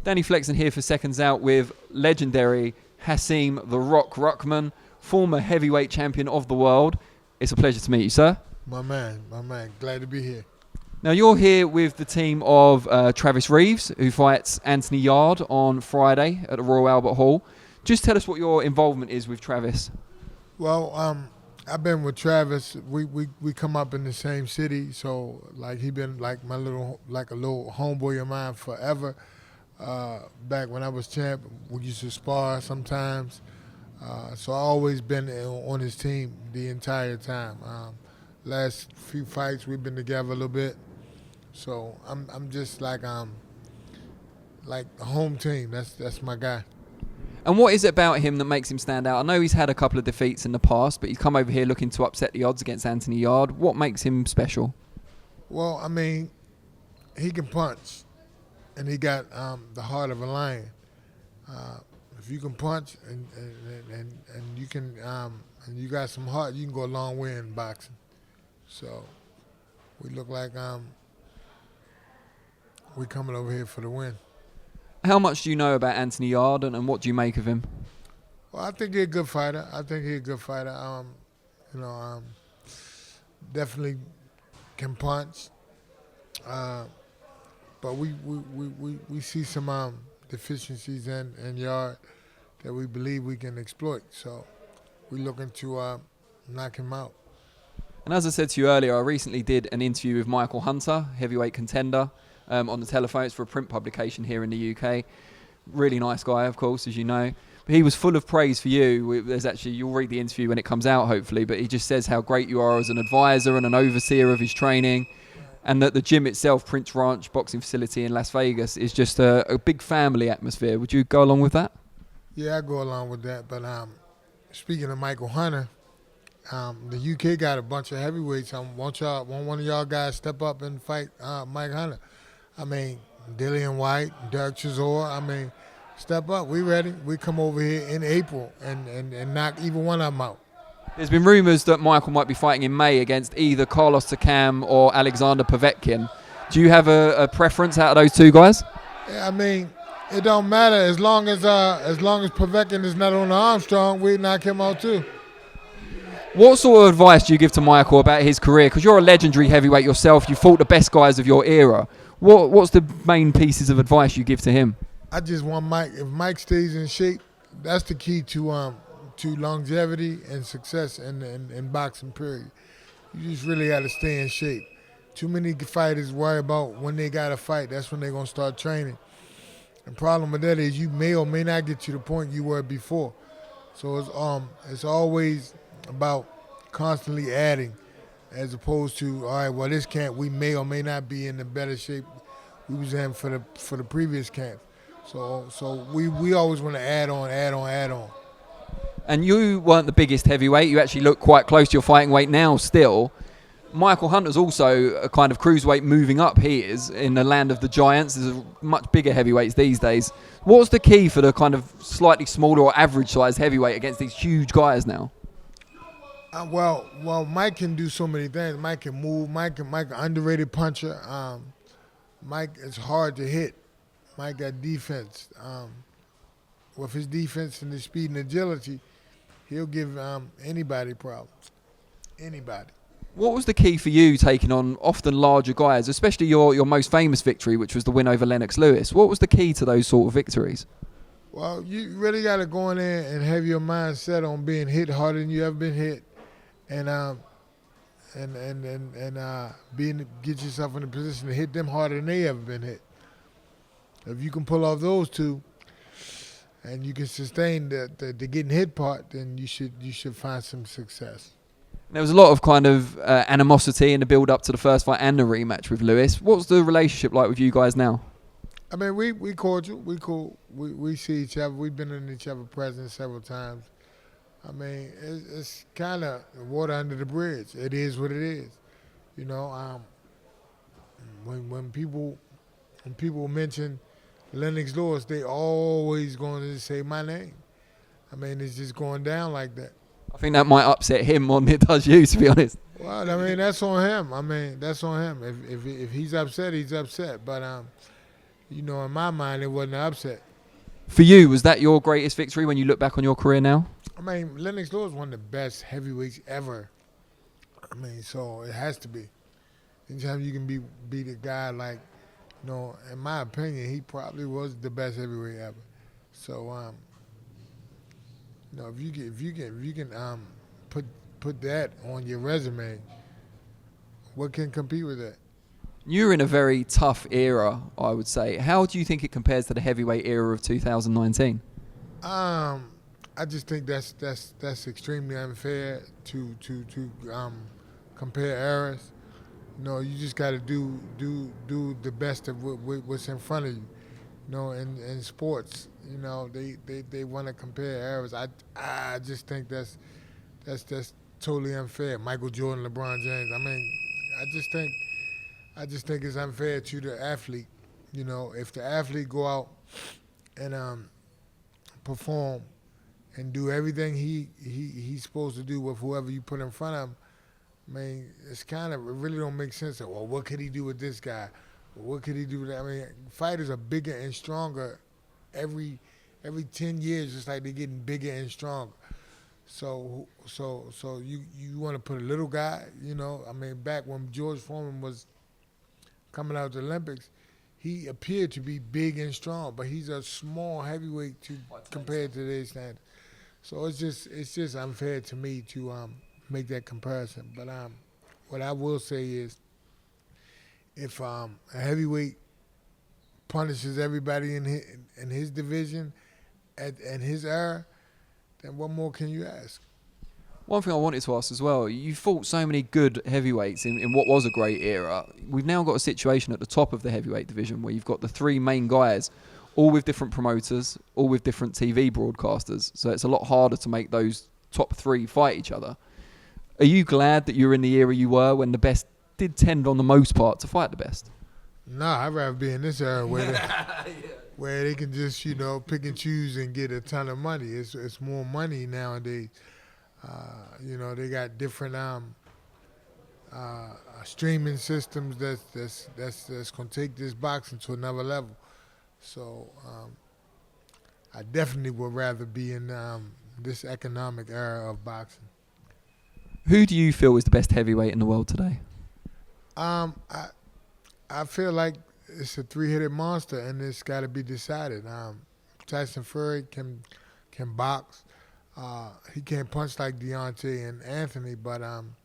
Danny Flexen here for Seconds Out with legendary Hasim "The Rock" Rahman, former heavyweight champion of the world. It's a pleasure to meet you, sir. My man. Glad to be here. Now, you're here with the team of Travis Reeves, who fights Anthony Yarde on Friday at the Royal Albert Hall. Just tell us what your involvement is with Travis. Well, I've been with Travis. We come up in the same city, so like he been like a little homeboy of mine forever. Back when I was champ, we used to spar sometimes. So I always been on his team the entire time. Last few fights we've been together a little bit. So I'm just like a home team. That's my guy. And what is it about him that makes him stand out? I know he's had a couple of defeats in the past, but he's come over here looking to upset the odds against Anthony Yarde. What makes him special? Well, I mean, he can punch, and he got the heart of a lion. If you can punch and you can and you got some heart, you can go a long way in boxing. So we look like we're coming over here for the win. How much do you know about Anthony Yarde, and what do you make of him? Well, I think he's a good fighter. Definitely can punch. But we see some deficiencies in Yarde that we believe we can exploit. So we're looking to knock him out. And as I said to you earlier, I recently did an interview with Michael Hunter, heavyweight contender, on the telephone. It's for a print publication here in the UK. Really nice guy, of course, as you know. But he was full of praise for you. You'll read the interview when it comes out, hopefully, but he just says how great you are as an advisor and an overseer of his training, and that the gym itself, Prince Ranch Boxing Facility in Las Vegas, is just a big family atmosphere. Would you go along with that? Yeah, I go along with that. But speaking of Michael Hunter, the UK got a bunch of heavyweights. Want one of y'all guys step up and fight Mike Hunter? I mean, Dillian White, Derek Chisora. I mean, step up. We ready. We come over here in April and knock either one of them out. There's been rumours that Michael might be fighting in May against either Carlos Takam or Alexander Povetkin. Do you have a preference out of those two guys? Yeah, I mean, it don't matter as long as Povetkin is not on the Armstrong, we knock him out too. What sort of advice do you give to Michael about his career? Because you're a legendary heavyweight yourself. You fought the best guys of your era. What's the main pieces of advice you give to him? I just want Mike. If Mike stays in shape, that's the key to longevity and success in boxing. Period. You just really got to stay in shape. Too many fighters worry about when they got to fight. That's when they're gonna start training. The problem with that is you may or may not get to the point you were before. So it's always about constantly adding, as opposed to, all right, well, this camp we may or may not be in the better shape we was in for the previous camp. So we always want to add on. And you weren't the biggest heavyweight. You actually look quite close to your fighting weight now still. Michael Hunter's also a kind of cruiserweight moving up. He is in the land of the giants. There's much bigger heavyweights these days. What's the key for the kind of slightly smaller or average size heavyweight against these huge guys now? Well, Mike can do so many things. Mike can move. Mike an underrated puncher. Mike is hard to hit. Mike got defense. With his defense and his speed and agility, he'll give anybody problems. Anybody. What was the key for you taking on often larger guys, especially your most famous victory, which was the win over Lennox Lewis? What was the key to those sort of victories? Well, you really got to go in there and have your mind set on being hit harder than you ever been hit, and get yourself in a position to hit them harder than they ever been hit. If you can pull off those two, and you can sustain the getting hit part, then you should find some success. There was a lot of kind of animosity in the build-up to the first fight and the rematch with Lewis. What's the relationship like with you guys now? I mean, we cordial, we cool, we see each other. We've been in each other's presence several times. I mean, it's kind of water under the bridge. It is what it is. You know, when people mention Lennox Lewis, they always going to say my name. I mean, it's just going down like that. I think that might upset him more than it does you, to be honest. Well, I mean, that's on him. If he's upset, he's upset. But in my mind, it wasn't an upset. For you, was that your greatest victory when you look back on your career now? I mean, Lennox Lewis is one of the best heavyweights ever. I mean, so it has to be. Anytime you can beat a guy like, in my opinion, he probably was the best heavyweight ever. So, if you can put that on your resume, what can compete with that? You're in a very tough era, I would say. How do you think it compares to the heavyweight era of 2019? I just think that's extremely unfair to compare eras. You just got to do the best of what's in front of you. In sports, they want to compare eras. I just think that's totally unfair. Michael Jordan, LeBron James. I mean, I just think it's unfair to the athlete. If the athlete go out and perform and do everything he's supposed to do with whoever you put in front of him, I mean, it really don't make sense. Well, what could he do with this guy? What could he do with that? I mean, fighters are bigger and stronger every 10 years, just like they're getting bigger and stronger. So you want to put a little guy, I mean, back when George Foreman was coming out of the Olympics, he appeared to be big and strong, but he's a small heavyweight compared to today's standards. So it's just unfair to me to make that comparison. But what I will say is, if a heavyweight punishes everybody in his division in his era, then what more can you ask? One thing I wanted to ask as well, you fought so many good heavyweights in what was a great era. We've now got a situation at the top of the heavyweight division where you've got the three main guys, all with different promoters, all with different TV broadcasters. So it's a lot harder to make those top three fight each other. Are you glad that you're in the era you were when the best did tend on the most part to fight the best? Nah, I'd rather be in this era where they can just, pick and choose and get a ton of money. It's more money nowadays. They got different streaming systems that's gonna take this boxing to another level. So I definitely would rather be in this economic era of boxing. Who do you feel is the best heavyweight in the world today? I feel like it's a three-headed monster, and it's got to be decided. Tyson Fury can box. He can't punch like Deontay and Anthony, but I'm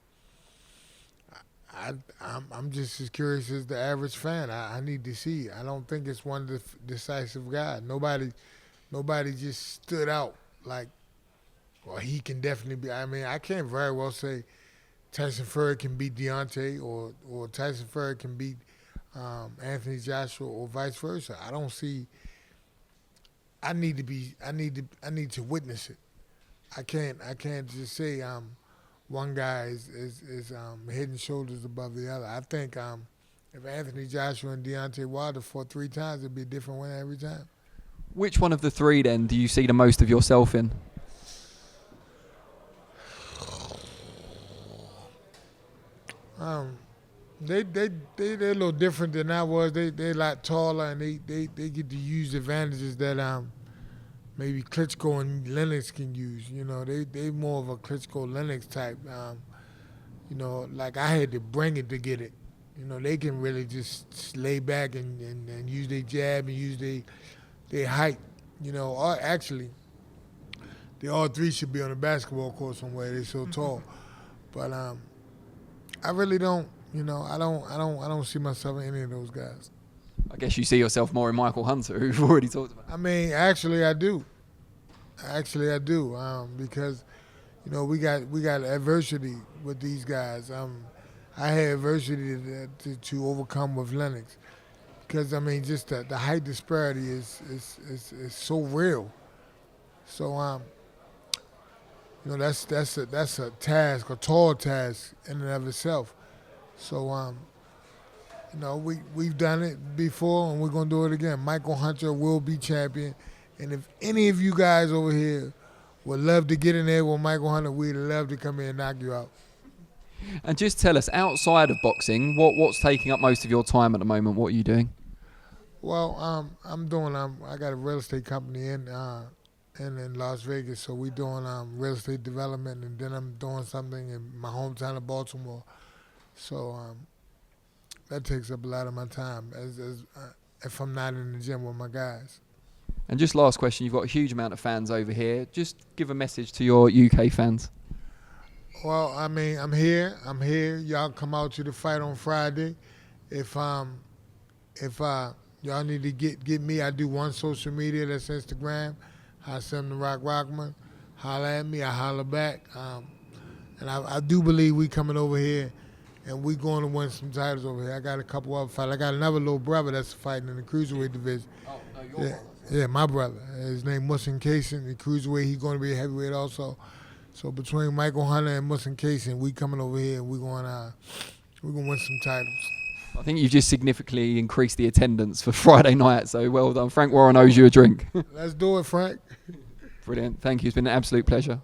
just as curious as the average fan. I need to see. I don't think it's one decisive guy. Nobody just stood out like, well, he can definitely be. I mean, I can't very well say Tyson Fury can beat Deontay or Tyson Fury can beat Anthony Joshua or vice versa. I don't see. I need to witness it. I can't just say one guy is head and shoulders above the other. I think if Anthony Joshua and Deontay Wilder fought 3 times, it'd be a different winner every time. Which one of the three then do you see the most of yourself in? They're a little different than I was. They're a lot taller, and they get to use advantages that maybe Klitschko and Lennox can use. They more of a Klitschko Lennox type. Like I had to bring it to get it. They can really just lay back and use their jab and use their height. Or actually, they all three should be on a basketball court somewhere. They're so tall. But I really don't. I don't see myself in any of those guys. I guess you see yourself more in Michael Hunter, who we've already talked about. I mean, actually, I do. Because we got adversity with these guys. I had adversity to overcome with Lennox, because I mean, just the height disparity is so real. So that's a task, a tall task in and of itself. So we've done it before, and we're gonna do it again. Michael Hunter will be champion, and if any of you guys over here would love to get in there with Michael Hunter, we'd love to come in and knock you out. And just tell us, outside of boxing, what's taking up most of your time at the moment? What are you doing? Well, I'm doing. I got a real estate company in Las Vegas, so we doing real estate development, and then I'm doing something in my hometown of Baltimore. So that takes up a lot of my time if I'm not in the gym with my guys. And just last question, you've got a huge amount of fans over here. Just give a message to your UK fans. Well, I mean, I'm here. Y'all come out to the fight on Friday. If y'all need to get me, I do one social media, that's Instagram, Hasim the Rock Rockman. Holler at me, I holler back. And I do believe we coming over here and we going to win some titles over here. I got a couple other fights. I got another little brother that's fighting in the cruiserweight division. Oh, no, your brother. Yeah, my brother. His name Musin Kaysen. The cruiserweight, he's going to be a heavyweight also. So between Michael Hunter and Musin Kaysen, we coming over here and we're going to win some titles. I think you've just significantly increased the attendance for Friday night, so well done. Frank Warren owes you a drink. Let's do it, Frank. Brilliant. Thank you. It's been an absolute pleasure.